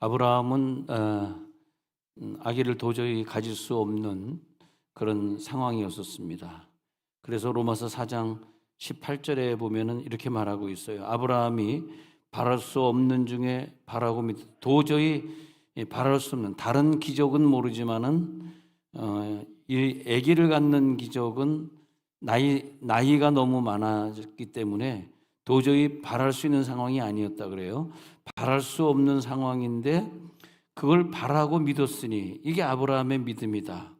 아브라함은 아기를 도저히 가질 수 없는 그런 상황이었었습니다. 그래서 로마서 4장 18절에 보면은 이렇게 말하고 있어요. 아브라함이 바랄 수 없는 중에 바라고 도저히 바랄 수 없는 다른 기적은 모르지만은 이 아기를 갖는 기적은 나이가 너무 많아졌기 때문에 도저히 바랄 수 있는 상황이 아니었다 그래요. 바랄 수 없는 상황인데 그걸 바라고 믿었으니 이게 아브라함의 믿음이다.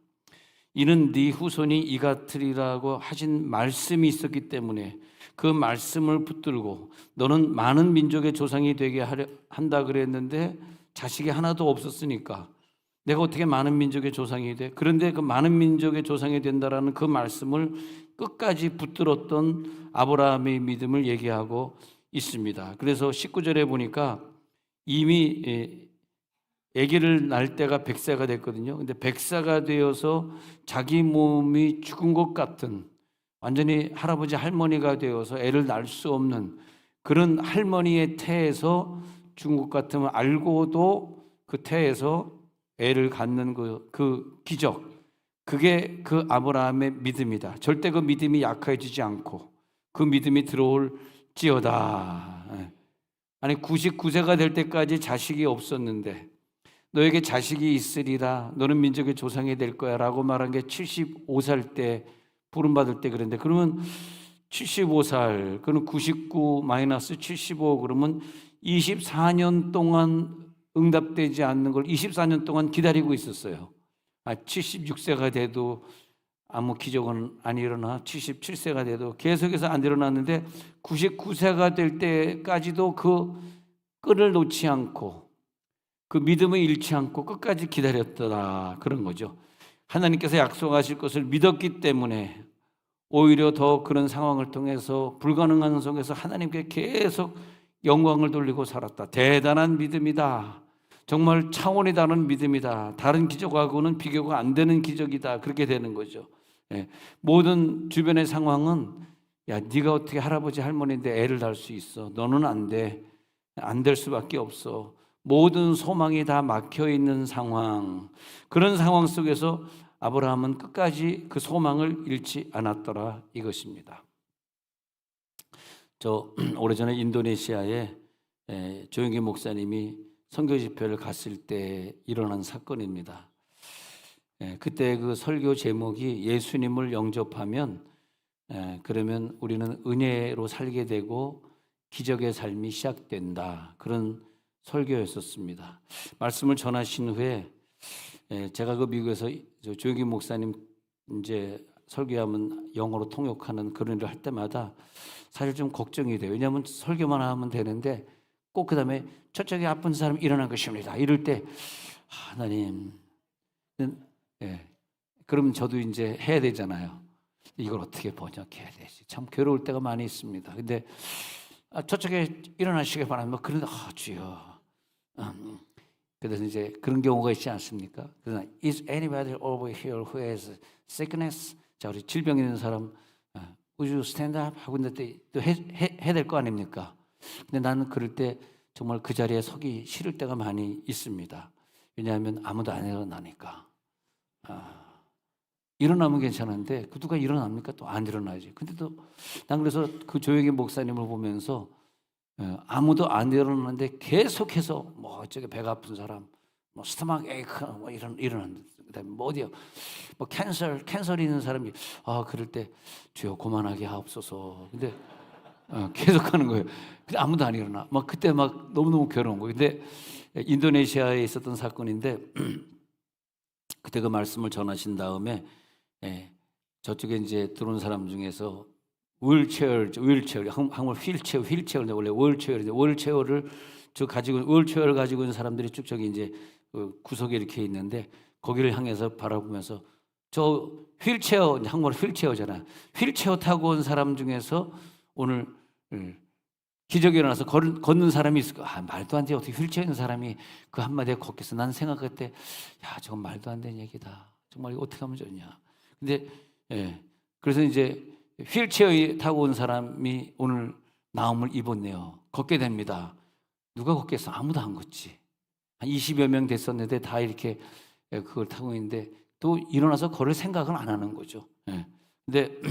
이는 네 후손이 이 같으리라고 하신 말씀이 있었기 때문에 그 말씀을 붙들고 너는 많은 민족의 조상이 되게 한다 그랬는데 자식이 하나도 없었으니까 내가 어떻게 많은 민족의 조상이 돼? 그런데 그 많은 민족의 조상이 된다라는 그 말씀을 끝까지 붙들었던 아브라함의 믿음을 얘기하고 있습니다. 그래서 19절에 보니까 이미 아기를 낳을 때가 100세가 됐거든요. 근데 100세가 되어서 자기 몸이 죽은 것 같은 완전히 할아버지 할머니가 되어서 애를 낳을 수 없는 그런 할머니의 태에서 죽은 것 같으면 알고도 그 태에서 애를 갖는 그 기적, 그게 그 아브라함의 믿음이다. 절대 그 믿음이 약해지지 않고 그 믿음이 들어올지어다. 아니 99세가 될 때까지 자식이 없었는데 너에게 자식이 있으리라, 너는 민족의 조상이 될 거야 라고 말한 게 75살 때 부름받을 때 그랬는데, 그러면 75살, 그럼 99 마이너스 75 그러면 24년 동안 응답되지 않는 걸 24년 동안 기다리고 있었어요. 76세가 돼도 아무 기적은 안 일어나, 77세가 돼도 계속해서 안 일어났는데 99세가 될 때까지도 그 끈을 놓지 않고 그 믿음을 잃지 않고 끝까지 기다렸더라, 그런 거죠. 하나님께서 약속하실 것을 믿었기 때문에 오히려 더 그런 상황을 통해서 불가능한 속에서 하나님께 계속 영광을 돌리고 살았다. 대단한 믿음이다. 정말 차원이 다른 믿음이다. 다른 기적하고는 비교가 안 되는 기적이다. 그렇게 되는 거죠. 모든 주변의 상황은 야, 네가 어떻게 할아버지 할머니인데 애를 낳을 수 있어? 너는 안 돼. 안 될 수밖에 없어. 모든 소망이 다 막혀 있는 상황, 그런 상황 속에서 아브라함은 끝까지 그 소망을 잃지 않았더라, 이것입니다. 저 오래전에 인도네시아에 조영기 목사님이 선교 집회를 갔을 때 일어난 사건입니다. 그때 그 설교 제목이 예수님을 영접하면 그러면 우리는 은혜로 살게 되고 기적의 삶이 시작된다, 그런 설교였었습니다. 말씀을 전하신 후에 제가 그 미국에서 조영기 목사님 이제 설교하면 영어로 통역하는 그런 일을 할 때마다 사실 좀 걱정이 돼요. 왜냐하면 설교만 하면 되는데 꼭 그 다음에 저쪽에 아픈 사람 일어난 것입니다, 이럴 때 하나님, 그럼 저도 이제 해야 되잖아요. 이걸 어떻게 번역해야 되지? 참 괴로울 때가 많이 있습니다. 근데 저쪽에 일어나시길 바랍니다. 그런데 주여. 그래서 이제 그런 경우가 있지 않습니까? 그래서 Is anybody over here who has sickness? 자, 우리 질병 있는 사람, would you stand up? 하고 있는데 또 해야 될 거 아닙니까? 근데 나는 그럴 때 정말 그 자리에 서기 싫을 때가 많이 있습니다. 왜냐하면 아무도 안 일어나니까. 일어나면 괜찮은데 그 누가 일어납니까? 또 안 일어나지. 근데 또 난 그래서 그 조영기 목사님을 보면서 아무도 안 일어나는데 계속해서 뭐 저기 배가 아픈 사람, 뭐 스토막 에이크 뭐 이런 그다음에 뭐 어디요, 뭐 캔서 있는 사람이 그럴 때 주여 고만하게 하옵소서. 근데 계속하는 거예요. 근데 아무도 안 일어나. 막 그때 막 너무너무 괴로운 거예요. 근데 인도네시아에 있었던 사건인데 그때 그 말씀을 전하신 다음에 저쪽에 이제 들어온 사람 중에서 휠체어, 한국말 휠체어인데 원래 휠체어를 가지고 있는 사람들이 쭉 저기 이제 그 구석에 이렇게 있는데 거기를 향해서 바라보면서 저 휠체어, 한국말 휠체어잖아. 휠체어 타고 온 사람 중에서 오늘 기적이 일어나서 걷는 사람이 있을 거야. 말도 안 돼. 어떻게 휠체어 있는 사람이 그 한마디에 걷겠어. 나는 생각할 때 야, 저건 말도 안 되는 얘기다. 정말 이거 어떻게 하면 좋냐. 근데 그래서 이제 휠체어 타고 온 사람이 오늘 나음을 입었네요. 걷게 됩니다. 누가 걷겠어? 아무도 안 걷지. 한 20여 명 됐었는데 다 이렇게 그걸 타고 있는데 또 일어나서 걸을 생각은 안 하는 거죠. 예. 근데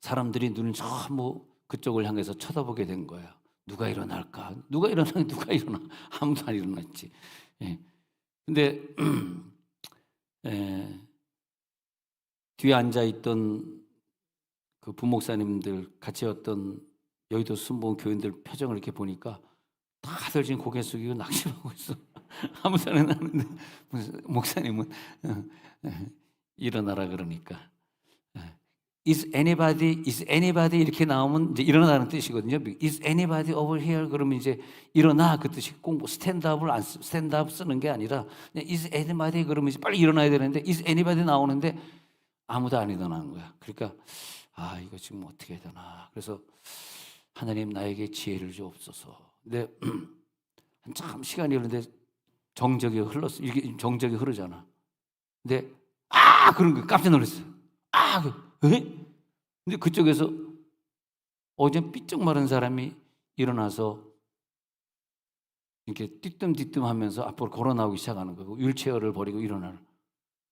사람들이 눈을 전부 그쪽을 향해서 쳐다보게 된 거예요. 누가 일어날까? 누가 일어나? 누가 일어나? 아무도 안 일어났지. 예. 근데 뒤에 앉아 있던 그 부목사님들 같이 왔던 여의도 순복음 교인들 표정을 이렇게 보니까 다들 지금 고개 숙이고 낙심하고 있어. 아무 소리 안 나는데 목사님은 일어나라 그러니까 is anybody 이렇게 나오면 이제 일어나는 뜻이거든요. is anybody over here 그러면 이제 일어나 그 뜻이 꼭 뭐 스탠드업 쓰는 게 아니라 is anybody 그러면 이제 빨리 일어나야 되는데 is anybody 나오는데 아무도 안 일어나는 거야. 그러니까 이거 지금 어떻게 해야 되나. 그래서 하나님 나에게 지혜를 주옵소서. 근데 한참 시간이 흐르는데 정적이 흘렀어. 이게 정적이 흐르잖아. 근데 그런 거 깜짝 놀랐어요. 근데 그쪽에서 어제 삐쩍 마른 사람이 일어나서 이렇게 띠뜸띠뜸하면서 앞으로 걸어 나오기 시작하는 거고 휠체어를 버리고 일어나는.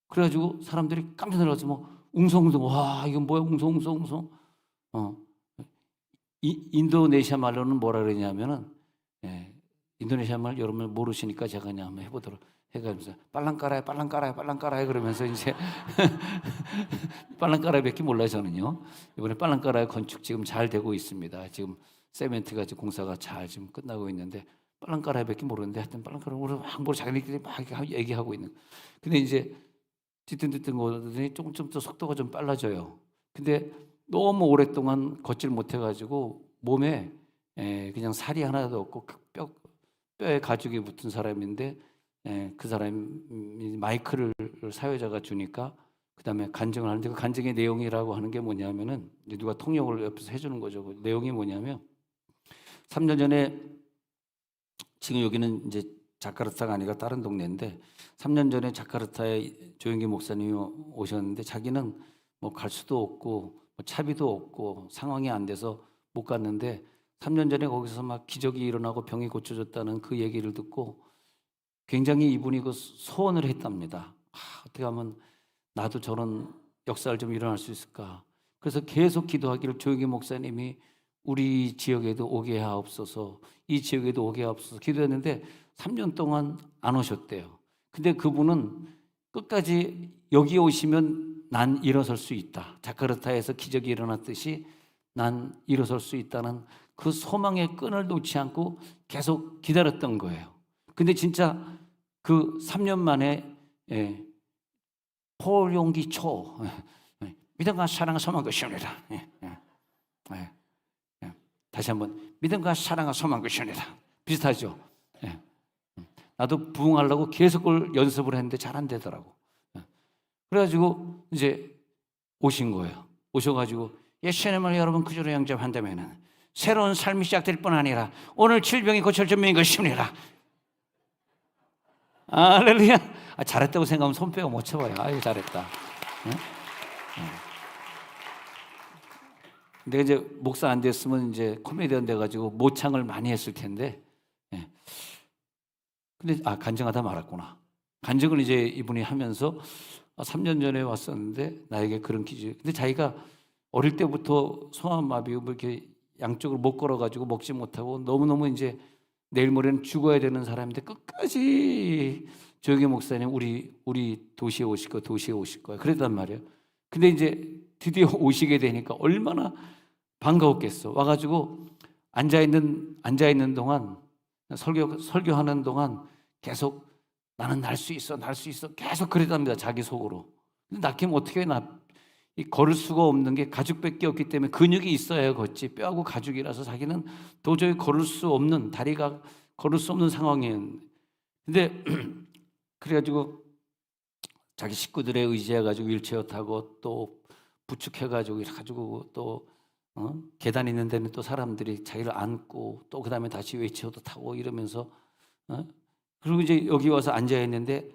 그래가지고 사람들이 깜짝 놀라서 뭐 웅성웅성 와 이건 뭐야 웅성웅성. 인도네시아 말로는 뭐라 그러냐면은 인도네시아 말 여러분 모르시니까 제가 그냥 한번 해보도록 해가면서 빨랑 깔아요 그러면서 이제 빨랑 깔아요밖에 몰라요 저는요. 이번에 빨랑 깔아요 건축 지금 잘 되고 있습니다. 지금 세멘트가 지금 공사가 잘 지금 끝나고 있는데 빨랑 깔아요밖에 모르는데 하여튼 빨랑 깔아요 항상 자기네끼리 막 얘기하고 있는. 근데 이제 뒤뚱뒤뚱 거더니 조금 더 속도가 좀 빨라져요. 근데 너무 오랫동안 걷질 못해가지고 몸에 그냥 살이 하나도 없고 뼈에 가죽이 붙은 사람인데 그 사람이 마이크를 사회자가 주니까 그 다음에 간증을 하는데 그 간증의 내용이라고 하는 게 뭐냐면은 누가 통역을 옆에서 해주는 거죠. 그 내용이 뭐냐면 3년 전에 지금 여기는 이제 자카르타가 아니라 다른 동네인데 3년 전에 자카르타에 조영기 목사님이 오셨는데 자기는 뭐 갈 수도 없고 뭐 차비도 없고 상황이 안 돼서 못 갔는데 3년 전에 거기서 막 기적이 일어나고 병이 고쳐졌다는 그 얘기를 듣고 굉장히 이분이 그 소원을 했답니다. 어떻게 하면 나도 저런 역사를 좀 일어날 수 있을까. 그래서 계속 기도하기를 조영기 목사님이 우리 지역에도 오게 하옵소서 이 지역에도 오게 하옵소서 기도했는데 3년 동안 안 오셨대요. 근데 그분은 끝까지 여기 오시면 난 일어설 수 있다. 자카르타에서 기적이 일어났듯이 난 일어설 수 있다는 그 소망의 끈을 놓지 않고 계속 기다렸던 거예요. 근데 진짜 그 3년 만에 포용기 초 믿음과 사랑과 소망 것이옵니다. 다시 한번 믿음과 사랑과 소망 것이옵니다. 비슷하죠? 나도 부흥하려고 계속 그걸 연습을 했는데 잘 안 되더라고. 그래가지고 이제 오신 거예요. 오셔가지고 예수님을 여러분 그저로 영접한다면은 새로운 삶이 시작될 뿐 아니라 오늘 질병이 고쳐질 것입니다. 할렐루야. 잘했다고 생각하면 손 빼고 못 쳐봐요. 아유 잘했다. 내가 이제 목사 안 됐으면 이제 코미디언 돼가지고 모창을 많이 했을 텐데. 근데 간증하다 말았구나. 간증을 이제 이분이 하면서 3년 전에 왔었는데 나에게 그런 기적. 근데 자기가 어릴 때부터 소아마비고 뭐 이렇게 양쪽으로 못 걸어가지고 먹지 못하고 너무너무 이제 내일 모레는 죽어야 되는 사람인데 끝까지 조영기 목사님 우리 도시에 오실 거야. 그랬단 말이에요. 근데 이제 드디어 오시게 되니까 얼마나 반가웠겠어. 와가지고 앉아 있는 동안 설교하는 동안 계속 나는 날 수 있어 계속 그랬답니다. 자기 속으로. 근데 낳기면 어떻게 해? 걸을 수가 없는 게 가죽밖에 없기 때문에 근육이 있어야 걷지 뼈하고 가죽이라서 자기는 도저히 걸을 수 없는 다리가 걸을 수 없는 상황이에요. 근데 그래가지고 자기 식구들에 의지해가지고 휠체어 타고 또 부축해가지고 이래가지고 또 계단 있는 데는 또 사람들이 자기를 안고 또 그다음에 다시 휠체어도 타고 이러면서 그리고 이제 여기 와서 앉아 있는데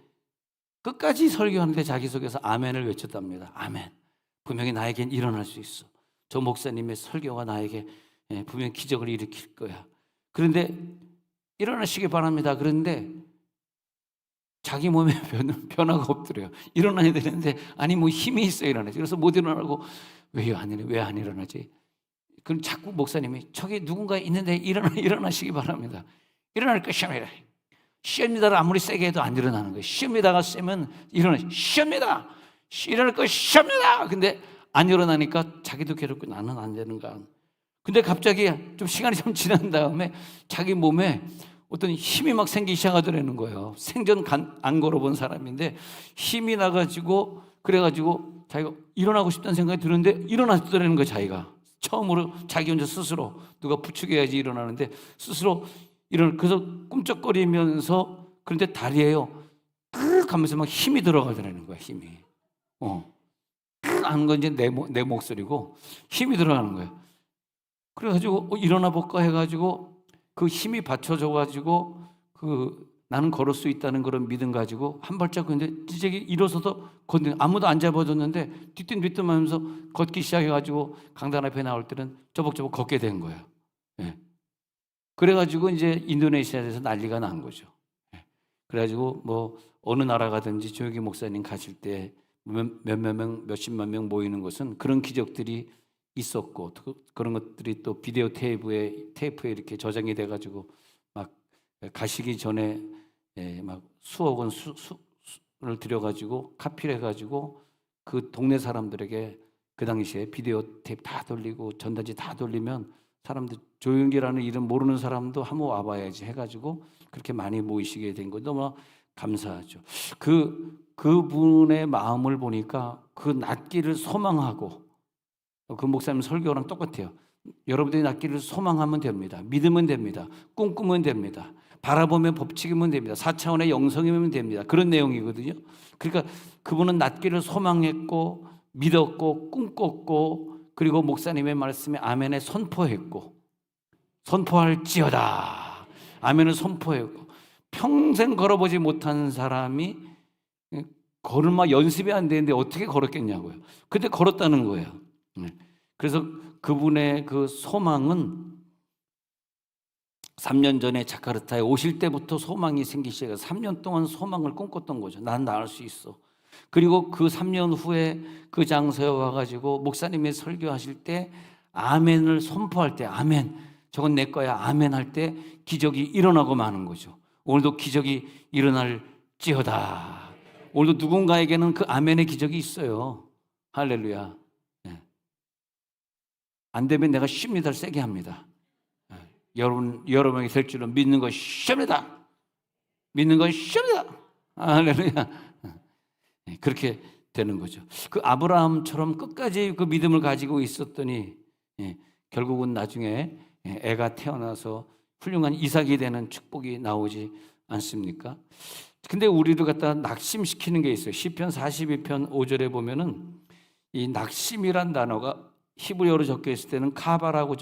끝까지 설교하는데 자기 속에서 아멘을 외쳤답니다. 아멘. 분명히 나에겐 일어날 수 있어. 저 목사님의 설교가 나에게 분명히 기적을 일으킬 거야. 그런데 일어나시기 바랍니다. 그런데 자기 몸에 변화가 없더래요. 일어나야 되는데 아니 뭐 힘이 있어야 일어나지. 그래서 못 일어나고 왜 안 일어나지? 그럼 자꾸 목사님이 저기 누군가 있는데 일어나시기 바랍니다. 일어날 것입니다. 시험니다를 아무리 세게 해도 안 일어나는 거예요. 시험니다가 세면 시험니다. 일어날 것입니다. 근데 안 일어나니까 자기도 괴롭고 나는 안 되는가. 근데 갑자기 좀 시간이 좀 지난 다음에 자기 몸에 어떤 힘이 막 생기기 시작하더라는 거예요. 생전 안 걸어본 사람인데 힘이 나가지고 그래가지고 자기가 일어나고 싶다는 생각이 드는데 일어났더라는 거예요. 자기가 처음으로 자기 혼자 스스로 누가 부축해야지 일어나는데 스스로 그래서 꿈쩍거리면서 그런데 다리에요 끄 하면서 막 힘이 들어가더라는 거야. 힘이 하는 건 이제 내 목소리고 힘이 들어가는 거예요. 그래가지고 일어나 볼까 해가지고 그 힘이 받쳐줘가지고 나는 걸을 수 있다는 그런 믿음 가지고 한 발짝 근데 이제 일어서서 걷는 아무도 안 잡아줬는데 뒤뚱뒤뚱하면서 걷기 시작해가지고 강단 앞에 나올 때는 저벅저벅 걷게 된 거예요. 예. 그래가지고 이제 인도네시아에서 난리가 난 거죠. 예. 그래가지고 뭐 어느 나라 가든지 조용기 목사님 가실 때 몇몇 명, 몇십만 명 모이는 것은 그런 기적들이 있었고 그런 것들이 또 비디오 테이프에 이렇게 저장이 돼가지고 막 가시기 전에 막 수억 원을 들여가지고 카피를 해가지고 그 동네 사람들에게 그 당시에 비디오 테이프 다 돌리고 전단지 다 돌리면 사람들 조용기라는 이름 모르는 사람도 한번 와봐야지 해가지고 그렇게 많이 모이시게 된 거 너무 감사하죠. 그분의 마음을 보니까 그 낫기를 소망하고 그 목사님 설교랑 똑같아요. 여러분들이 낫기를 소망하면 됩니다. 믿으면 됩니다. 꿈꾸면 됩니다. 바라보면 법칙이면 됩니다. 4차원의 영성이면 됩니다. 그런 내용이거든요. 그러니까 그분은 낫기를 소망했고 믿었고 꿈꿨고 그리고 목사님의 말씀에 아멘에 선포했고 선포할지어다. 아멘을 선포했고 평생 걸어보지 못한 사람이 걸음마 연습이 안 되는데 어떻게 걸었겠냐고요. 근데 걸었다는 거예요. 그래서 그분의 그 소망은 3년 전에 자카르타에 오실 때부터 소망이 생기기 시작해서 3년 동안 소망을 꿈꿨던 거죠. 난 나을 수 있어. 그리고 그 3년 후에 그 장소에 와가지고 목사님이 설교하실 때 아멘을 선포할 때 아멘 저건 내 거야 아멘 할 때 기적이 일어나고 마는 거죠. 오늘도 기적이 일어날지어다. 오늘도 누군가에게는 그 아멘의 기적이 있어요. 할렐루야. 네. 안 되면 내가 쉽니다 세게 합니다. 네. 여러분이 될 줄은 믿는 거 쉽니다. 믿는 건 쉽니다. 할렐루야. 네. 그렇게 되는 거죠. 그 아브라함처럼 끝까지 그 믿음을 가지고 있었더니 결국은 나중에 애가 태어나서 훌륭한 이삭이 되는 축복이 나오지 않습니까? 근데 우리를 갖다 낙심시키는 게 있어요. 시편 42편 5절에 보면은 이 낙심이란 단어가 히브리어로 적혀 있을 때는 카바라고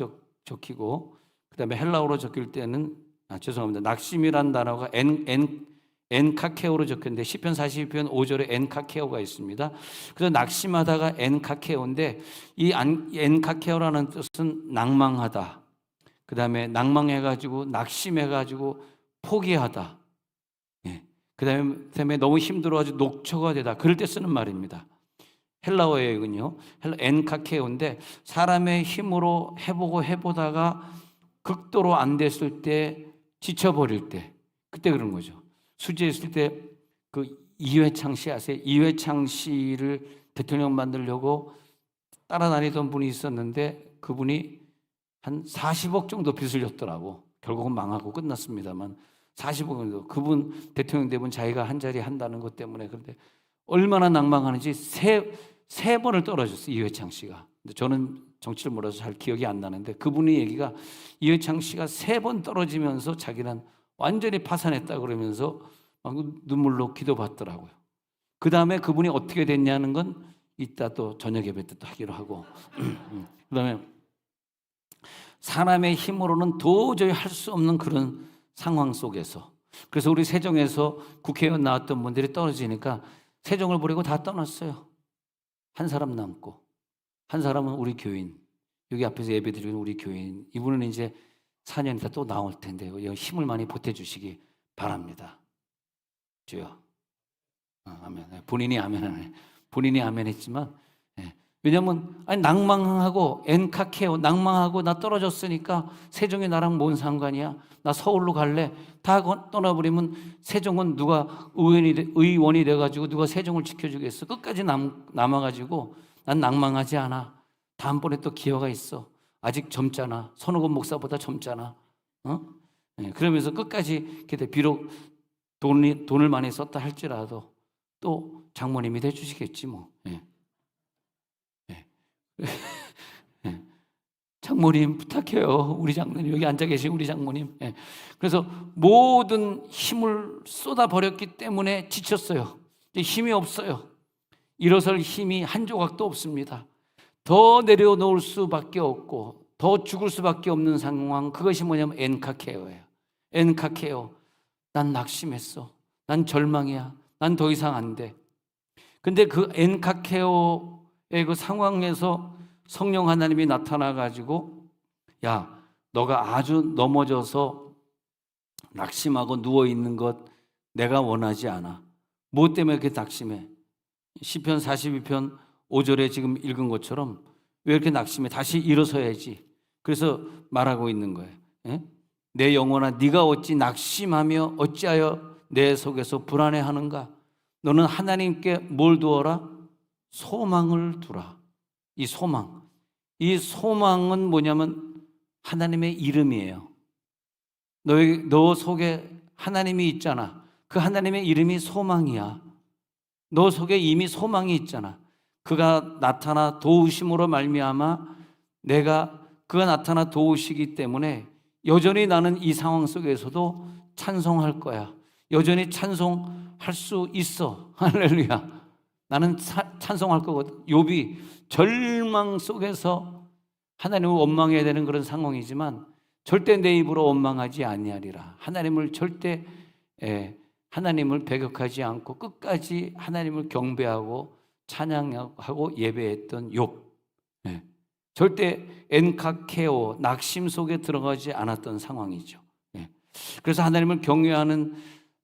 적히고 그다음에 헬라어로 적힐 때는 죄송합니다. 낙심이란 단어가 엔카케오로 적혔는데 시편 42편 5절에 엔카케오가 있습니다. 그래서 낙심하다가 엔카케오인데 이 엔카케오라는 뜻은 낭망하다. 그다음에 낭망해가지고 낙심해가지고 포기하다. 그다음에 너무 힘들어가지고 녹초가 되다. 그럴 때 쓰는 말입니다. 헬라어예요. 엔카케오인데 사람의 힘으로 해보다가 극도로 안 됐을 때 지쳐버릴 때 그때 그런 거죠. 수지에 있을 때 그 이회창 씨 아세요? 이회창 씨를 대통령 만들려고 따라다니던 분이 있었는데 그분이 한 40억 정도 빚을 졌더라고. 결국은 망하고 끝났습니다만 40억 정도. 그분 대통령 되면 자기가 한 자리 한다는 것 때문에 그런데 얼마나 낭망하는지 세 번을 떨어졌어요. 이회창 씨가. 근데 저는 정치를 몰라서 잘 기억이 안 나는데 그분의 얘기가 이회창 씨가 3번 떨어지면서 자기는 완전히 파산했다 그러면서 막 눈물로 기도받더라고요. 그 다음에 그분이 어떻게 됐냐는 건 이따 또 저녁 예배 때 또 하기로 하고 그 다음에 사람의 힘으로는 도저히 할 수 없는 그런 상황 속에서 그래서 우리 세종에서 국회의원 나왔던 분들이 떨어지니까 세종을 버리고 다 떠났어요. 한 사람 남고 한 사람은 우리 교인 여기 앞에서 예배드리는 우리 교인 이분은 이제 4년 있다 또 나올 텐데요. 힘을 많이 보태주시기 바랍니다. 주여. 아멘. 본인이 아멘. 본인이 아멘 했지만, 왜냐면, 낭망하고, 엔카케오, 낭망하고, 나 떨어졌으니까, 세종이 나랑 뭔 상관이야? 나 서울로 갈래? 다 떠나버리면, 세종은 누가 의원이 돼가지고, 누가 세종을 지켜주겠어? 끝까지 남아가지고, 난 낭망하지 않아. 다음번에 또 기회가 있어. 아직 젊잖아. 손오건 목사보다 젊잖아. 그러면서 끝까지, 비록 돈을 많이 썼다 할지라도, 또 장모님이 돼주시겠지, 뭐. 장모님 부탁해요. 우리 장모님, 여기 앉아 계신 우리 장모님. 그래서 모든 힘을 쏟아 버렸기 때문에 지쳤어요. 힘이 없어요. 일어설 힘이 한 조각도 없습니다. 더 내려놓을 수밖에 없고 더 죽을 수밖에 없는 상황, 그것이 뭐냐면 엔카케오예요. 엔카케오. 난 낙심했어. 난 절망이야. 난 더 이상 안 돼. 근데 그 엔카케오의 그 상황에서 성령 하나님이 나타나가지고, 야, 너가 아주 넘어져서 낙심하고 누워있는 것 내가 원하지 않아. 무엇 때문에 그렇게 낙심해? 시편 42편 5절에 지금 읽은 것처럼 왜 이렇게 낙심해? 다시 일어서야지. 그래서 말하고 있는 거예요. 내 영혼아, 네가 어찌 낙심하며 어찌하여 내 속에서 불안해하는가? 너는 하나님께 뭘 두어라? 소망을 두라. 이 소망은 뭐냐면 하나님의 이름이에요. 너 속에 하나님이 있잖아. 그 하나님의 이름이 소망이야. 너 속에 이미 소망이 있잖아. 그가 나타나 도우심으로 말미암아 그가 나타나 도우시기 때문에 여전히 나는 이 상황 속에서도 찬송할 거야. 여전히 찬송할 수 있어. 할렐루야. 나는 찬송할 거거든. 욥이 절망 속에서 하나님을 원망해야 되는 그런 상황이지만 절대 내 입으로 원망하지 아니하리라. 하나님을 배격하지 않고 끝까지 하나님을 경배하고 찬양하고 예배했던 욥. 절대 엔카케오, 낙심 속에 들어가지 않았던 상황이죠. 그래서 하나님을 경외하는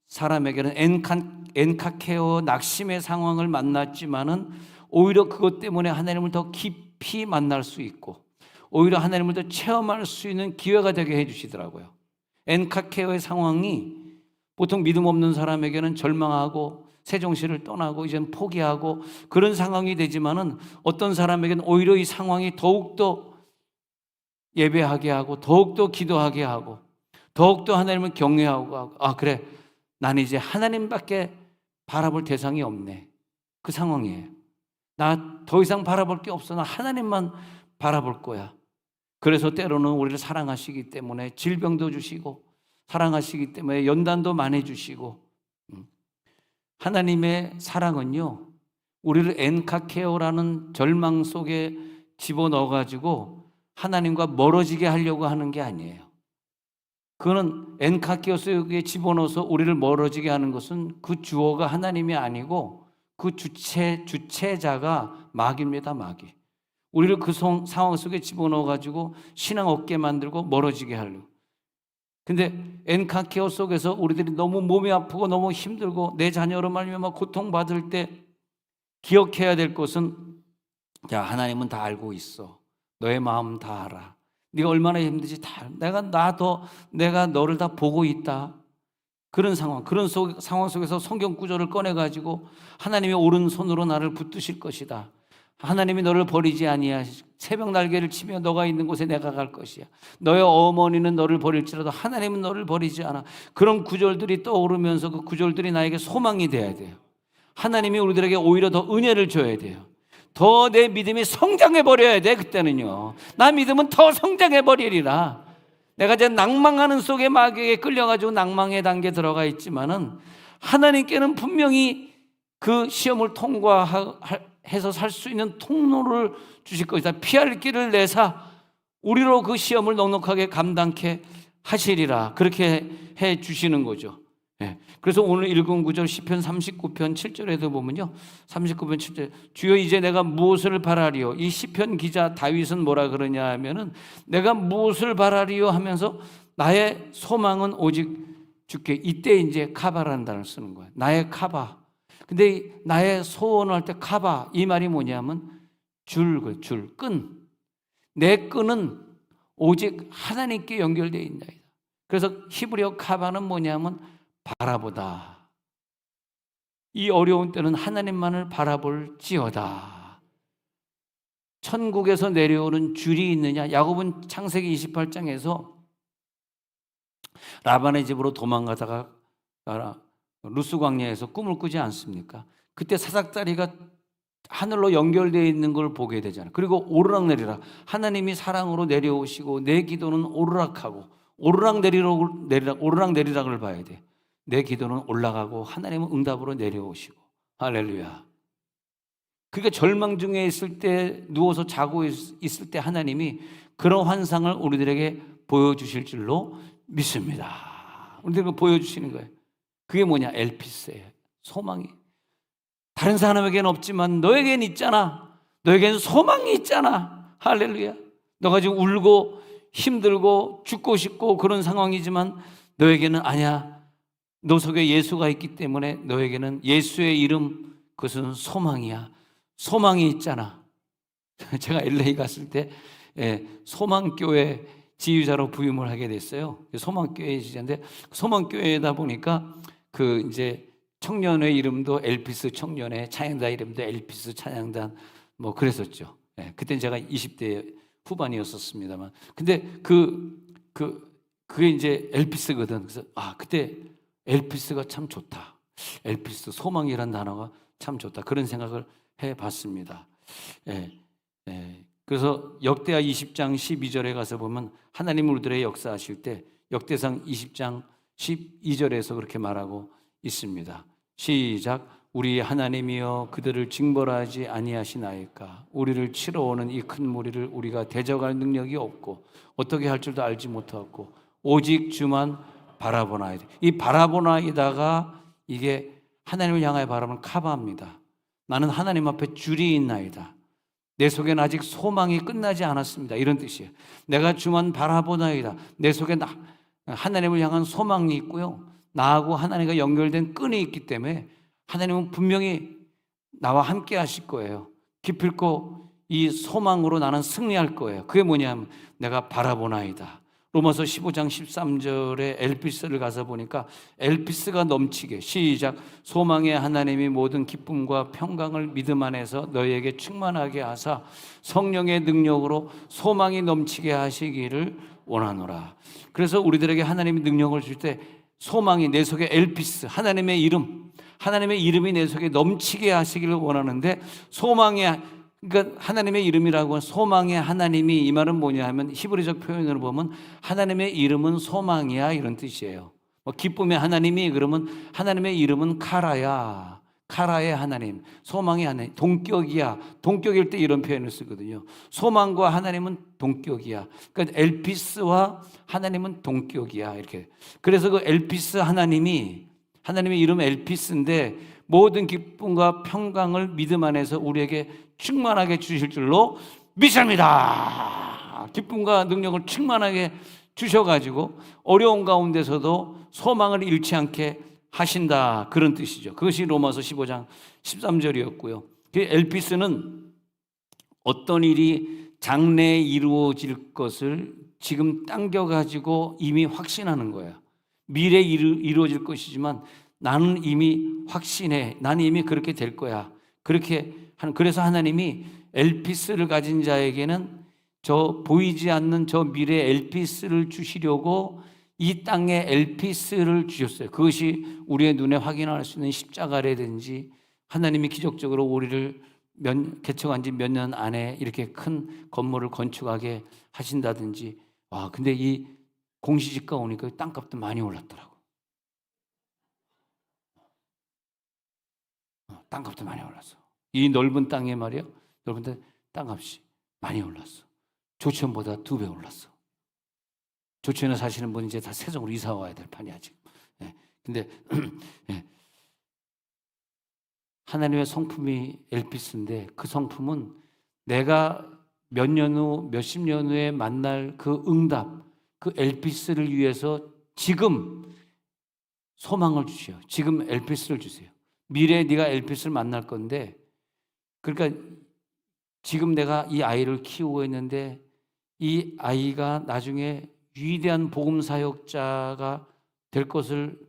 사람에게는 엔카케오, 낙심의 상황을 만났지만은 오히려 그것 때문에 하나님을 더 깊이 만날 수 있고 오히려 하나님을 더 체험할 수 있는 기회가 되게 해주시더라고요. 엔카케오의 상황이 보통 믿음 없는 사람에게는 절망하고 세종시를 떠나고 이젠 포기하고 그런 상황이 되지만은 어떤 사람에게는 오히려 이 상황이 더욱더 예배하게 하고 더욱더 기도하게 하고 더욱더 하나님을 경외하고 그래, 난 이제 하나님밖에 바라볼 대상이 없네. 그 상황이에요. 나 더 이상 바라볼 게 없어. 나 하나님만 바라볼 거야. 그래서 때로는 우리를 사랑하시기 때문에 질병도 주시고 사랑하시기 때문에 연단도 많이 주시고 하나님의 사랑은요, 우리를 엔카케오라는 절망 속에 집어넣어가지고 하나님과 멀어지게 하려고 하는 게 아니에요. 그거는 엔카케오 속에 집어넣어서 우리를 멀어지게 하는 것은 그 주어가 하나님이 아니고 그 주체자가 마귀입니다. 마귀. 우리를 그 상황 속에 집어넣어가지고 신앙 없게 만들고 멀어지게 하려고. 근데 엔카케오 속에서 우리들이 너무 몸이 아프고 너무 힘들고 내 자녀로 말미암아 고통받을 때 기억해야 될 것은, 야, 하나님은 다 알고 있어. 너의 마음 다 알아. 네가 얼마나 힘든지 다 알아. 내가 너를 다 보고 있다. 그런 상황, 상황 속에서 성경 구절을 꺼내가지고 하나님의 오른손으로 나를 붙드실 것이다. 하나님이 너를 버리지 아니하시고 새벽 날개를 치며 너가 있는 곳에 내가 갈 것이야. 너의 어머니는 너를 버릴지라도 하나님은 너를 버리지 않아. 그런 구절들이 떠오르면서 그 구절들이 나에게 소망이 돼야 돼요. 하나님이 우리들에게 오히려 더 은혜를 줘야 돼요. 더 내 믿음이 성장해 버려야 돼. 그때는요, 나 믿음은 더 성장해 버리리라. 내가 이제 낭망하는 속에 마귀에게 끌려가지고 낭망의 단계에 들어가 있지만은 하나님께는 분명히 그 시험을 통과해서 살 수 있는 통로를 주실 것이다. 피할 길을 내사 우리로 그 시험을 넉넉하게 감당케 하시리라. 그렇게 해 주시는 거죠. 예. 그래서 오늘 읽은 구절 시편 39편 7절에도 보면요. 39편 7절 주여 이제 내가 무엇을 바라리요? 이 시편 기자 다윗은 뭐라 그러냐 하면은 내가 무엇을 바라리요 하면서 나의 소망은 오직 주께. 이때 이제 카바라는 단어를 쓰는 거예요. 나의 카바. 근데 나의 소원을 할 때 카바 이 말이 뭐냐면 줄, 끈. 내 끈은 오직 하나님께 연결되어 있나이다. 그래서 히브리어 카바는 뭐냐면 바라보다. 이 어려운 때는 하나님만을 바라볼지어다. 천국에서 내려오는 줄이 있느냐? 야곱은 창세기 28장에서 라반의 집으로 도망가다가 루스 광야에서 꿈을 꾸지 않습니까? 그때 사닥다리가 하늘로 연결되어 있는 걸 보게 되잖아요. 그리고 오르락내리락 하나님이 사랑으로 내려오시고 내 기도는 오르락하고 오르락내리락을 봐야 돼. 내 기도는 올라가고 하나님은 응답으로 내려오시고. 할렐루야. 그러니까 절망 중에 있을 때 누워서 자고 있을 때 하나님이 그런 환상을 우리들에게 보여주실 줄로 믿습니다. 우리들에게 보여주시는 거예요. 그게 뭐냐? 엘피스예요. 소망이. 다른 사람에게는 없지만 너에게는 있잖아. 너에게는 소망이 있잖아. 할렐루야. 너가 지금 울고 힘들고 죽고 싶고 그런 상황이지만 너에게는 아니야. 너 속에 예수가 있기 때문에 너에게는 예수의 이름, 그것은 소망이야. 소망이 있잖아. 제가 LA 갔을 때 소망교회 지휘자로 부임을 하게 됐어요. 소망교회 지휘자인데 소망교회다 보니까 그 이제 청년회 이름도 엘피스 청년회, 찬양단 이름도 엘피스 찬양단 뭐 그랬었죠. 그때는 제가 20대 후반이었었습니다만, 근데 그게 이제 엘피스거든. 그래서 그때 엘피스가 참 좋다. 엘피스 소망이란 단어가 참 좋다. 그런 생각을 해봤습니다. 그래서 역대하 20장 12절에 가서 보면 하나님 우리들의 역사하실 때 역대상 20장 12절에서 그렇게 말하고 있습니다. 시작. 우리 하나님이여 그들을 징벌하지 아니하시나이까. 우리를 치러 오는 이 큰 무리를 우리가 대적할 능력이 없고 어떻게 할 줄도 알지 못하고 오직 주만 바라보나이다. 이 바라보나이다가 이게 하나님을 향하여 바라보는 카바입니다. 나는 하나님 앞에 줄이 있나이다. 내 속에는 아직 소망이 끝나지 않았습니다. 이런 뜻이에요. 내가 주만 바라보나이다. 내 속에 하나님을 향한 소망이 있고요. 나하고 하나님과 연결된 끈이 있기 때문에 하나님은 분명히 나와 함께 하실 거예요. 기필코 이 소망으로 나는 승리할 거예요. 그게 뭐냐면 내가 바라보나이다. 로마서 15장 13절에 엘피스를 가서 보니까 엘피스가 넘치게. 시작. 소망의 하나님이 모든 기쁨과 평강을 믿음 안에서 너희에게 충만하게 하사 성령의 능력으로 소망이 넘치게 하시기를 원하노라. 그래서 우리들에게 하나님이 능력을 줄 때 소망이 내 속에 엘피스, 하나님의 이름이 내 속에 넘치게 하시기를 원하는데, 그러니까 하나님의 이름이라고 하는 소망의 하나님이, 이 말은 뭐냐 하면 히브리적 표현으로 보면 하나님의 이름은 소망이야 이런 뜻이에요. 기쁨의 하나님이 그러면 하나님의 이름은 카라야. 카라의 하나님, 소망의 하나님, 동격이야. 동격일 때 이런 표현을 쓰거든요. 소망과 하나님은 동격이야. 그러니까 엘피스와 하나님은 동격이야 이렇게. 그래서 그 엘피스 하나님의 이름 엘피스인데 모든 기쁨과 평강을 믿음 안에서 우리에게 충만하게 주실 줄로 믿습니다. 기쁨과 능력을 충만하게 주셔가지고 어려운 가운데서도 소망을 잃지 않게 하신다, 그런 뜻이죠. 그것이 로마서 15장 13절이었고요. 그 엘피스는 어떤 일이 장래에 이루어질 것을 지금 당겨가지고 이미 확신하는 거예요. 미래에 이루어질 것이지만 나는 이미 확신해. 나는 이미 그렇게 될 거야. 그래서 하나님이 엘피스를 가진 자에게는 저 보이지 않는 저 미래 엘피스를 주시려고 이 땅에 엘피스를 주셨어요. 그것이 우리의 눈에 확인할 수 있는 십자가라든지 하나님이 기적적으로 우리를 개척한 지 몇 년 안에 이렇게 큰 건물을 건축하게 하신다든지. 근데 이 공시지가 오니까 땅값도 많이 올랐더라고. 땅값도 많이 올랐어. 이 넓은 땅에 말이야, 넓은 땅값이 많이 올랐어. 조치원보다 2배 올랐어. 조치원에 사시는 분이 이제 다 세종으로 이사 와야 될 판이야 지금. 근데 예, 하나님의 성품이 엘피스인데 그 성품은 내가 몇 년 후, 몇십 년 후에 만날 그 응답, 그 엘피스를 위해서 지금 소망을 주세요. 지금 엘피스를 주세요. 미래에 네가 엘피스를 만날 건데, 그러니까 지금 내가 이 아이를 키우고 있는데 이 아이가 나중에 위대한 복음 사역자가 될 것을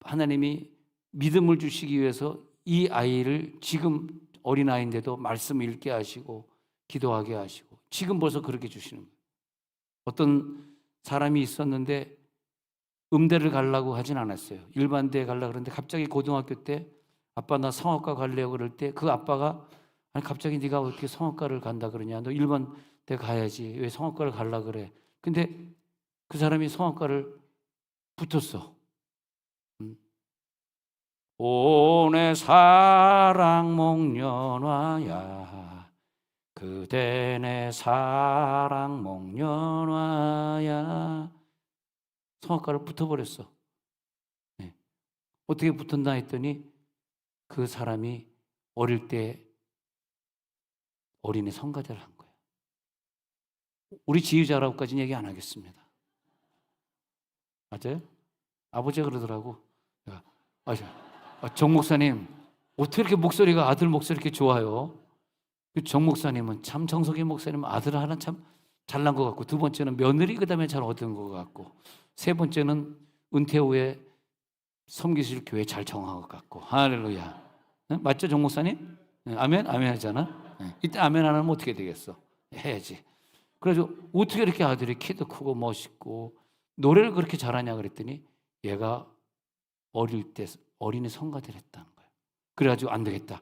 하나님이 믿음을 주시기 위해서 이 아이를 지금 어린아이인데도 말씀을 읽게 하시고 기도하게 하시고 지금 벌써 그렇게 주시는 거예요. 어떤 사람이 있었는데 음대를 가려고 하진 않았어요. 일반대에 가려고 그러는데 갑자기 고등학교 때 아빠 나 성악과 가려고 그럴 때 그 아빠가 아니 갑자기 네가 어떻게 성악과를 간다 그러냐, 너 일반대 가야지 왜 성악과를 가려고 그래. 근데 그 사람이 성악과를 붙었어. 오 내 사랑 목련화야 그대 내 사랑 목련화야. 성악과를 붙어버렸어. 네. 어떻게 붙었나 했더니 그 사람이 어릴 때 어린이 성가대를 한 거예요. 우리 지휘자라고까지는 얘기 안 하겠습니다. 맞아요? 아버지가 그러더라고. 정 목사님 어떻게 이렇게 목소리가 아들 목소리 이렇게 좋아요? 정 목사님은 참 정석희 목사님은 아들 하나 참 잘난 것 같고 두 번째는 며느리 그다음에 잘 얻은 것 같고 세 번째는 은퇴 후에 섬기실 교회 잘 정한 것 같고. 할렐루야. 네? 맞죠 정 목사님? 네, 아멘? 아멘 하잖아. 네. 이때 아멘 안 하면 어떻게 되겠어? 해야지. 그래서 어떻게 이렇게 아들이 키도 크고 멋있고 노래를 그렇게 잘하냐 그랬더니 얘가 어릴 때 어린이 성가대를 했다는 거예요. 그래가지고 안 되겠다.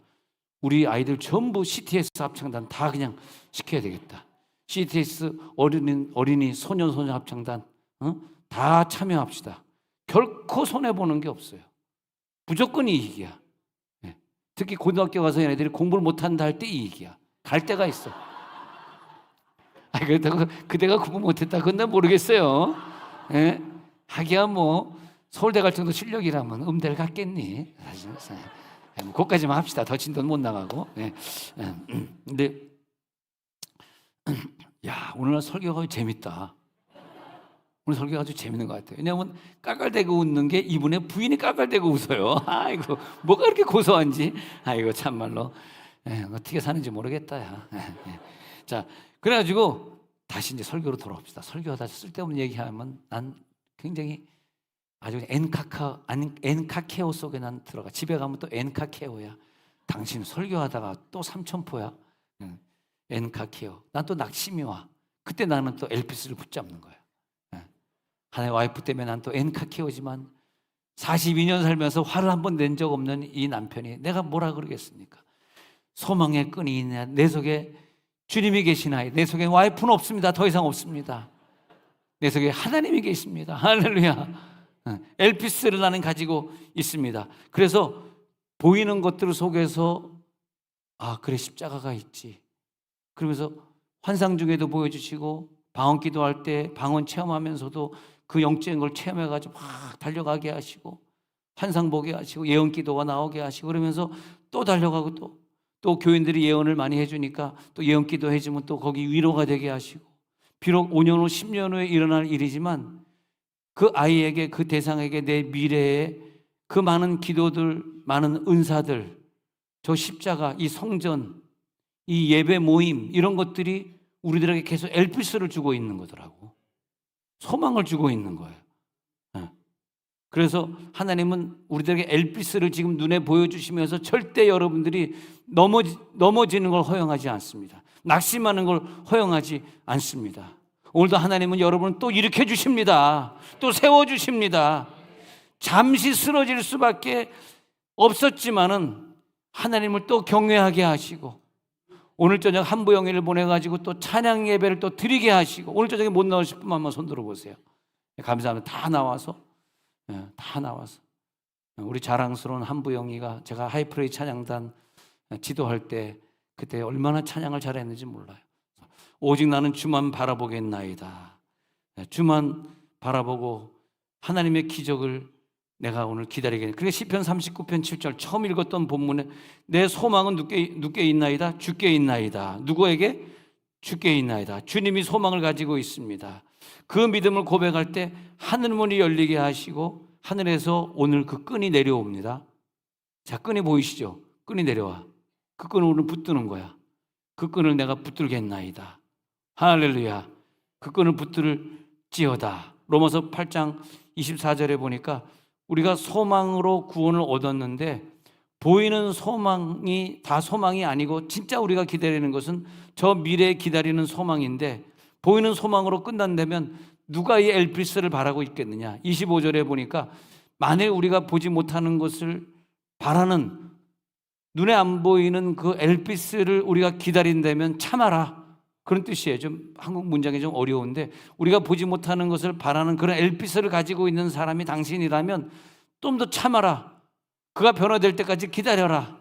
우리 아이들 전부 CTS 합창단 다 그냥 시켜야 되겠다. CTS 어린이 소년 합창단 다 참여합시다. 결코 손해보는 게 없어요. 무조건 이익이야. 네. 특히 고등학교 가서 얘네들이 공부를 못한다 할 때 이익이야. 갈 데가 있어. 그렇다고 그대가 공부 못했다 그건 난 모르겠어요. 네. 하기야 뭐 서울대 갈 정도 실력이라면 음대를 갔겠니? 사실 그것까지만 합시다. 더 진도는 못 나가고. 네. 근데 야 오늘 설교가 재밌다. 오늘 설교가 아주 재밌는 것 같아요. 왜냐하면 깔깔대고 웃는 게 이분의 부인이 깔깔대고 웃어요. 아이고 뭐가 그렇게 고소한지. 아이고 참말로 어떻게 사는지 모르겠다. 야. 자 그래가지고 다시 이제 설교로 돌아옵시다. 설교하다 쓸데없는 얘기하면 난 굉장히 아주 엔카케오 속에 난 들어가. 집에 가면 또 엔카케오야. 당신 설교하다가 또 삼천포야. 엔카케오. 난 또 낙심이 와. 그때 나는 또 엘피스를 붙잡는 거야. 하나의 와이프 때문에 난 또 엔카케오지만 42년 살면서 화를 한 번 낸 적 없는 이 남편이 내가 뭐라 그러겠습니까? 소망의 끈이 있냐. 내 속에 주님이 계시나이. 내 속에 와이프는 없습니다. 더 이상 없습니다. 내 속에 하나님이 계십니다. 할렐루야. 엘피스를 나는 가지고 있습니다. 그래서 보이는 것들 속에서 아 그래 십자가가 있지. 그러면서 환상 중에도 보여주시고 방언 기도할 때 방언 체험하면서도 그 영적인 걸 체험해가지고 막 달려가게 하시고 환상 보게 하시고 예언 기도가 나오게 하시고 그러면서 또 달려가고 또 교인들이 예언을 많이 해주니까 또 예언 기도 해주면 또 거기 위로가 되게 하시고 비록 5년 후 10년 후에 일어날 일이지만 그 아이에게 그 대상에게 내 미래에 그 많은 기도들 많은 은사들 저 십자가 이 성전 이 예배 모임 이런 것들이 우리들에게 계속 엘피스를 주고 있는 거더라고. 소망을 주고 있는 거예요. 그래서 하나님은 우리들에게 엘피스를 지금 눈에 보여주시면서 절대 여러분들이 넘어지는 걸 허용하지 않습니다. 낙심하는 걸 허용하지 않습니다. 오늘도 하나님은 여러분을 또 일으켜 주십니다. 또 세워 주십니다. 잠시 쓰러질 수밖에 없었지만은 하나님을 또 경외하게 하시고 오늘 저녁 한부영회를 보내가지고 또 찬양 예배를 또 드리게 하시고 오늘 저녁에 못 나오실 분만 한번 손 들어보세요. 감사합니다. 다 나와서 우리 자랑스러운 한부영이가 제가 하이프레이 찬양단 지도할 때 그때 얼마나 찬양을 잘했는지 몰라요. 오직 나는 주만 바라보겠나이다. 주만 바라보고 하나님의 기적을 내가 오늘 기다리게. 그러니까 시편 39편 7절 처음 읽었던 본문에 내 소망은 누게 있나이다. 주께 있나이다. 누구에게? 주께 있나이다. 주님이 소망을 가지고 있습니다. 그 믿음을 고백할 때 하늘 문이 열리게 하시고 하늘에서 오늘 그 끈이 내려옵니다. 자, 끈이 보이시죠? 끈이 내려와. 그 끈을 오늘 붙드는 거야. 그 끈을 내가 붙들겠나이다. 할렐루야. 그 끈을 붙들지어다. 로마서 8장 24절에 보니까 우리가 소망으로 구원을 얻었는데 보이는 소망이 다 소망이 아니고 진짜 우리가 기다리는 것은 저 미래에 기다리는 소망인데 보이는 소망으로 끝난다면 누가 이 엘피스를 바라고 있겠느냐. 25절에 보니까 만일 우리가 보지 못하는 것을 바라는 눈에 안 보이는 그 엘피스를 우리가 기다린다면 참아라. 그런 뜻이에요. 좀 한국 문장이 좀 어려운데 우리가 보지 못하는 것을 바라는 그런 엘피스를 가지고 있는 사람이 당신이라면 좀 더 참아라. 그가 변화될 때까지 기다려라.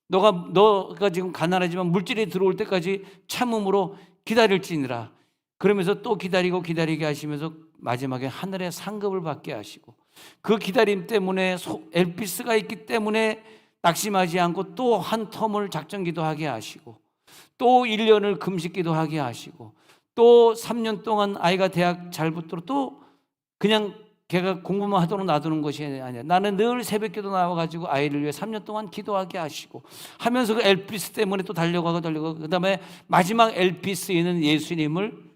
너가 지금 가난하지만 물질이 들어올 때까지 참음으로 기다릴지니라. 그러면서 또 기다리고 기다리게 하시면서 마지막에 하늘의 상급을 받게 하시고 그 기다림 때문에 엘피스가 있기 때문에 낙심하지 않고 또 한 텀을 작전 기도하게 하시고 또 1년을 금식 기도하게 하시고 또 3년 동안 아이가 대학 잘 붙도록 또 그냥 걔가 공부만 하도록 놔두는 것이 아니라 나는 늘 새벽 기도 나와가지고 아이를 위해 3년 동안 기도하게 하시고 하면서 그 엘피스 때문에 또 달려가고 그 다음에 마지막 엘피스에는 예수님을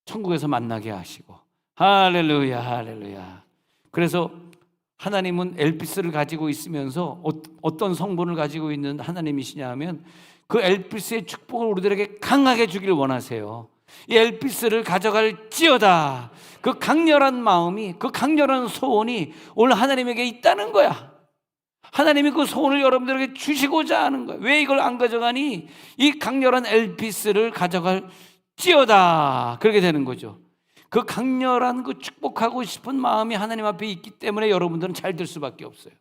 천국에서 만나게 하시고 할렐루야 할렐루야. 그래서 하나님은 엘피스를 가지고 있으면서 어떤 성분을 가지고 있는 하나님이시냐 하면 그 엘피스의 축복을 우리들에게 강하게 주길 원하세요. 이 엘피스를 가져갈지어다. 그 강렬한 마음이, 그 강렬한 소원이 오늘 하나님에게 있다는 거야. 하나님이 그 소원을 여러분들에게 주시고자 하는 거야. 왜 이걸 안 가져가니? 이 강렬한 엘피스를 가져갈지어다. 그렇게 되는 거죠. 그 강렬한 그 축복하고 싶은 마음이 하나님 앞에 있기 때문에 여러분들은 잘 될 수밖에 없어요.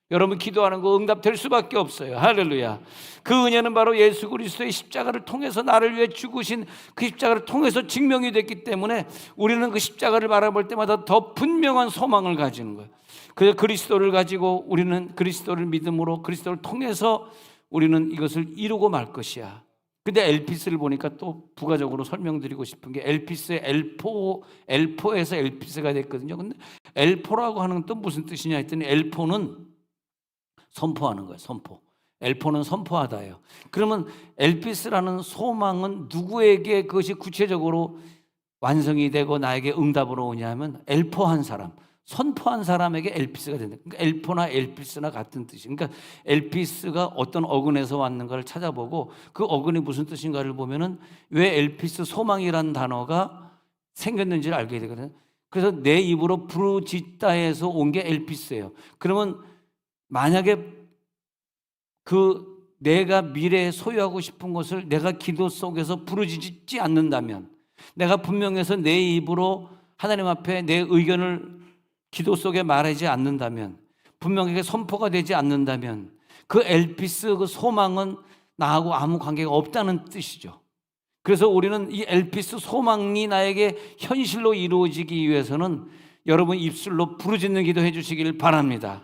여러분 기도하는 거 응답될 수밖에 없어요. 할렐루야. 그 은혜는 바로 예수 그리스도의 십자가를 통해서 나를 위해 죽으신 그 십자가를 통해서 증명이 됐기 때문에 우리는 그 십자가를 바라볼 때마다 더 분명한 소망을 가지는 거예요. 그래서 그리스도를 가지고 우리는 그리스도를 믿음으로 그리스도를 통해서 우리는 이것을 이루고 말 것이야. 근데 엘피스를 보니까 또 부가적으로 설명드리고 싶은 게 엘피스의 엘포에서 엘피스가 됐거든요. 근데 엘포라고 하는 또 무슨 뜻이냐 했더니 엘포는 선포하는 거예요. 선포. 엘포는 선포하다예요. 그러면 엘피스라는 소망은 누구에게 그것이 구체적으로 완성이 되고 나에게 응답으로 오냐면 엘포한 사람, 선포한 사람에게 엘피스가 된다. 그러니까 엘포나 엘피스나 같은 뜻이. 그러니까 엘피스가 어떤 어근에서 왔는가를 찾아보고 그 어근이 무슨 뜻인가를 보면은 왜 엘피스 소망이라는 단어가 생겼는지를 알게 되거든요. 그래서 내 입으로 부르짖다에서 온 게 엘피스예요. 그러면 만약에 그 내가 미래에 소유하고 싶은 것을 내가 기도 속에서 부르짖지 않는다면, 내가 분명해서 내 입으로 하나님 앞에 내 의견을 기도 속에 말하지 않는다면, 분명하게 선포가 되지 않는다면 그 엘피스 그 소망은 나하고 아무 관계가 없다는 뜻이죠. 그래서 우리는 이 엘피스 소망이 나에게 현실로 이루어지기 위해서는 여러분 입술로 부르짖는 기도 해주시길 바랍니다.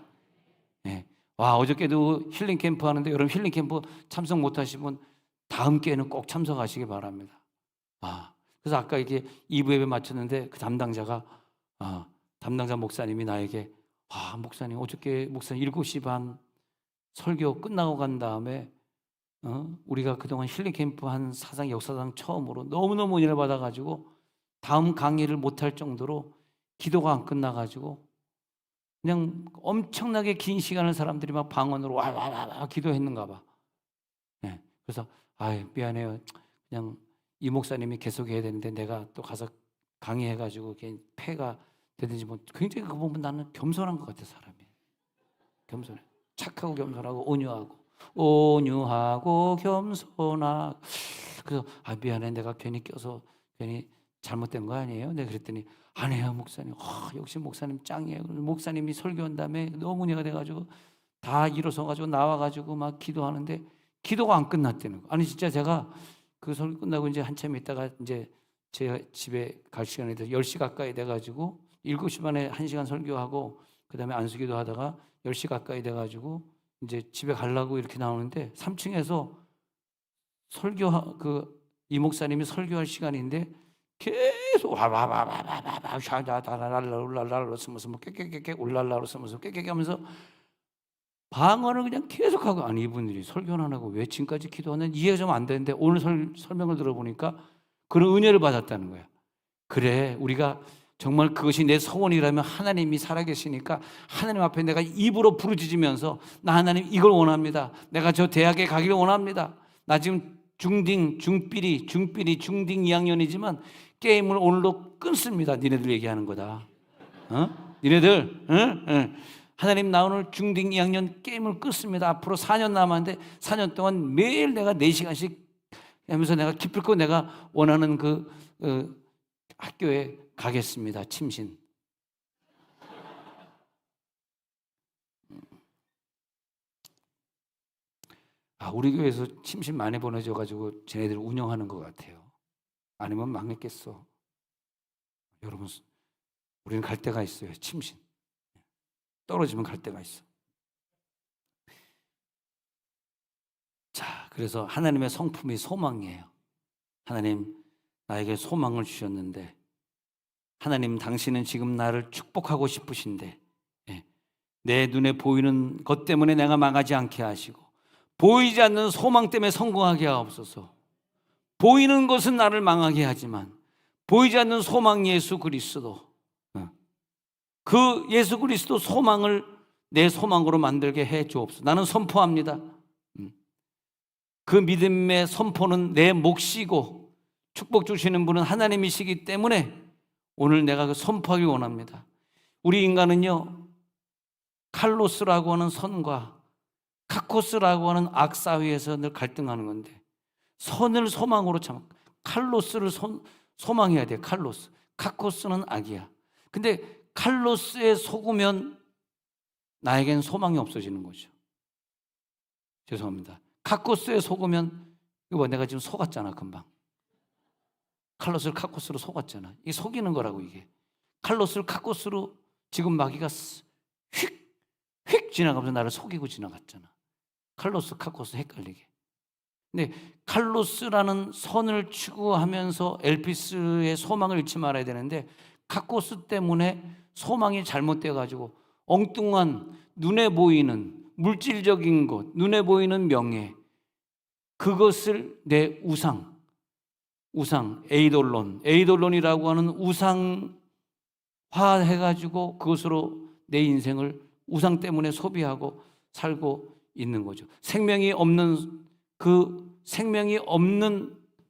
네. 와, 어저께도 힐링 캠프 하는데 여러분 힐링 캠프 참석 못하시면 다음 기회는 꼭 참석하시기 바랍니다. 그래서 아까 이렇게 2부 예배 마쳤는데 그 담당자 목사님이 나에게 목사님 어저께 목사님 7시 반 설교 끝나고 간 다음에 우리가 그동안 힐링 캠프 한 사상 역사상 처음으로 너무너무 은혜를 받아가지고 다음 강의를 못할 정도로 기도가 안 끝나가지고 그냥 엄청나게 긴 시간을 사람들이 막 방언으로 와 기도했는가 봐. 네. 그래서 미안해요. 그냥 이 목사님이 계속해야 되는데 내가 또 가서 강의해가지고 폐가 되든지 뭐 굉장히 그 부분 나는 겸손한 것 같아. 사람이 겸손해. 착하고 겸손하고 온유하고 겸손하고. 그래서 미안해 내가 괜히 껴서 괜히 잘못된 거 아니에요? 내가 그랬더니 아니에요 목사님. 역시 목사님 짱이에요. 목사님이 설교한 다음에 너무 은혜가 돼가지고 다 일어서가지고 나와가지고 막 기도하는데 기도가 안 끝났다는 거. 아니 진짜 제가 그 설교 끝나고 이제 한참 있다가 이제 제 집에 갈 시간이 돼서 10시 가까이 돼가지고 7시 반에 1시간 설교하고 그다음에 안수기도 하다가 10시 가까이 돼가지고 이제 집에 가려고 이렇게 나오는데 3층에서 이 목사님이 설교할 시간인데 계속 와와와와와와 샤다다라랄라 울랄랄라 쓰면서 뭐 깨깨깨깨 울랄랄라 쓰면서 깨깨깨 하면서 방언을 그냥 계속하고, 아니 이분들이 설교는 안 하고 왜 지금까지 기도하는, 이해가 좀 안 되는데 오늘 설명을 들어보니까 그런 은혜를 받았다는 거야. 그래, 우리가 정말 그것이 내 소원이라면 하나님이 살아계시니까 하나님 앞에 내가 입으로 부르짖으면서 나 하나님 이걸 원합니다. 내가 저 대학에 가기를 원합니다. 나 지금 중딩 2학년이지만 게임을 오늘도 끊습니다. 니네들 얘기하는 거다. 니네들 하나님 나 오늘 중딩 2학년 게임을 끊습니다. 앞으로 4년 남았는데 4년 동안 매일 내가 4시간씩 하면서 내가 기필코 내가 원하는 학교에 가겠습니다. 침신. 우리 교회에서 침신 많이 보내줘가지고 쟤네들 운영하는 것 같아요. 아니면 망했겠어. 여러분, 우리는 갈 데가 있어요. 침신. 떨어지면 갈 데가 있어. 자, 그래서 하나님의 성품이 소망이에요. 하나님, 나에게 소망을 주셨는데, 하나님 당신은 지금 나를 축복하고 싶으신데, 내 눈에 보이는 것 때문에 내가 망하지 않게 하시고 보이지 않는 소망 때문에 성공하게 하옵소서. 보이는 것은 나를 망하게 하지만 보이지 않는 소망 예수 그리스도, 그 예수 그리스도 소망을 내 소망으로 만들게 해 주옵소서. 나는 선포합니다. 그 믿음의 선포는 내 몫이고 축복 주시는 분은 하나님이시기 때문에 오늘 내가 그 선포하기 원합니다. 우리 인간은요, 칼로스라고 하는 선과 카코스라고 하는 악 사회에서 늘 갈등하는 건데, 선을 소망으로 참, 칼로스를 소망해야 돼. 칼로스. 카코스는 악이야. 근데 칼로스에 속으면 나에겐 소망이 없어지는 거죠. 죄송합니다. 카코스에 속으면, 이거 내가 지금 속았잖아 금방. 칼로스를 카코스로 속았잖아. 이게 속이는 거라고. 이게 칼로스를 카코스로 지금 마귀가 휙 지나가면서 나를 속이고 지나갔잖아. 칼로스 카코스 헷갈리게. 근데 칼로스라는 선을 추구하면서 엘피스의 소망을 잃지 말아야 되는데, 카코스 때문에 소망이 잘못되어 가지고 엉뚱한 눈에 보이는 물질적인 것, 눈에 보이는 명예, 그것을 내 우상, 에이돌론이라고 하는 우상화 해가지고 그것으로 내 인생을 우상 때문에 소비하고 살고 있는 거죠. 생명이 없는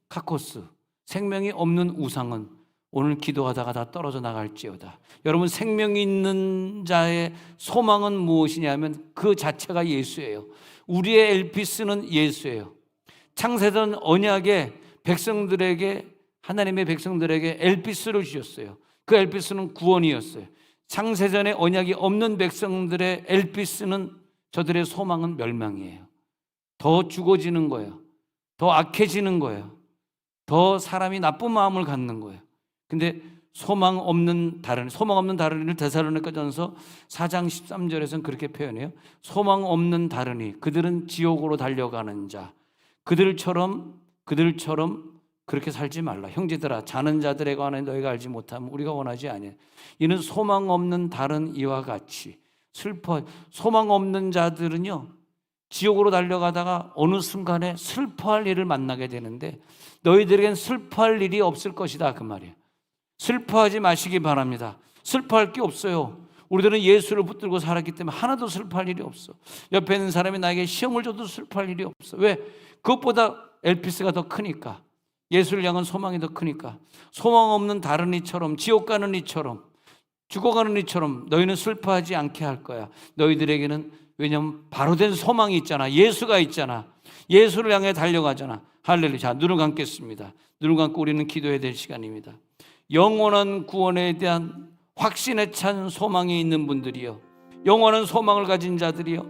카코스, 생명이 없는 우상은 오늘 기도하다가 다 떨어져 나갈지어다. 여러분, 생명이 있는 자의 소망은 무엇이냐면 그 자체가 예수예요. 우리의 엘피스는 예수예요. 창세전 언약에 하나님의 백성들에게 엘피스를 주셨어요. 그 엘피스는 구원이었어요. 창세전에 언약이 없는 백성들의 엘피스는, 저들의 소망은 멸망이에요. 더 죽어지는 거예요. 더 악해지는 거예요. 더 사람이 나쁜 마음을 갖는 거예요. 근데 소망 없는 다른이를 데살로니가전서 4장 13절에서는 그렇게 표현해요. 소망 없는 다른이, 그들은 지옥으로 달려가는 자. 그들처럼 그렇게 살지 말라. 형제들아, 자는 자들에 관해 너희가 알지 못하면 우리가 원하지 아니하. 이는 소망 없는 다른 이와 같이 소망 없는 자들은요, 지옥으로 달려가다가 어느 순간에 슬퍼할 일을 만나게 되는데, 너희들에겐 슬퍼할 일이 없을 것이다, 그 말이에요. 슬퍼하지 마시기 바랍니다. 슬퍼할 게 없어요. 우리들은 예수를 붙들고 살았기 때문에 하나도 슬퍼할 일이 없어. 옆에 있는 사람이 나에게 시험을 줘도 슬퍼할 일이 없어. 왜? 그것보다 엘피스가 더 크니까. 예수를 향한 소망이 더 크니까. 소망 없는 다른 이처럼, 지옥 가는 이처럼, 죽어가는 이처럼 너희는 슬퍼하지 않게 할 거야. 너희들에게는, 왜냐하면 바로 된 소망이 있잖아. 예수가 있잖아. 예수를 향해 달려가잖아. 할렐루야. 자, 눈을 감겠습니다. 눈을 감고 우리는 기도해야 될 시간입니다. 영원한 구원에 대한 확신에 찬 소망이 있는 분들이요, 영원한 소망을 가진 자들이요,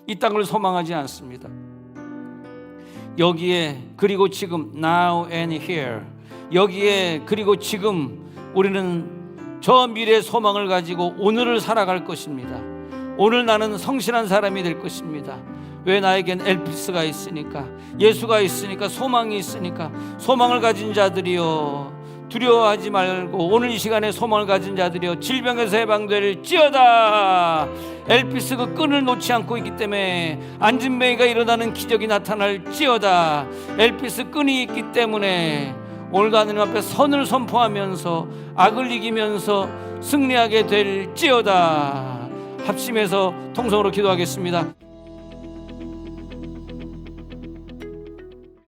이 땅을 소망하지 않습니다. 여기에 그리고 지금, now and here, 여기에 그리고 지금 우리는 저 미래의 소망을 가지고 오늘을 살아갈 것입니다. 오늘 나는 성실한 사람이 될 것입니다. 왜? 나에겐 엘피스가 있으니까, 예수가 있으니까, 소망이 있으니까. 소망을 가진 자들이여 두려워하지 말고, 오늘 이 시간에 소망을 가진 자들이여 질병에서 해방될지어다. 엘피스 그 끈을 놓지 않고 있기 때문에 안진뱅이가 일어나는 기적이 나타날지어다. 엘피스 끈이 있기 때문에 오늘도 하나님 앞에 선을 선포하면서 악을 이기면서 승리하게 될지어다. 합심해서 통성으로 기도하겠습니다.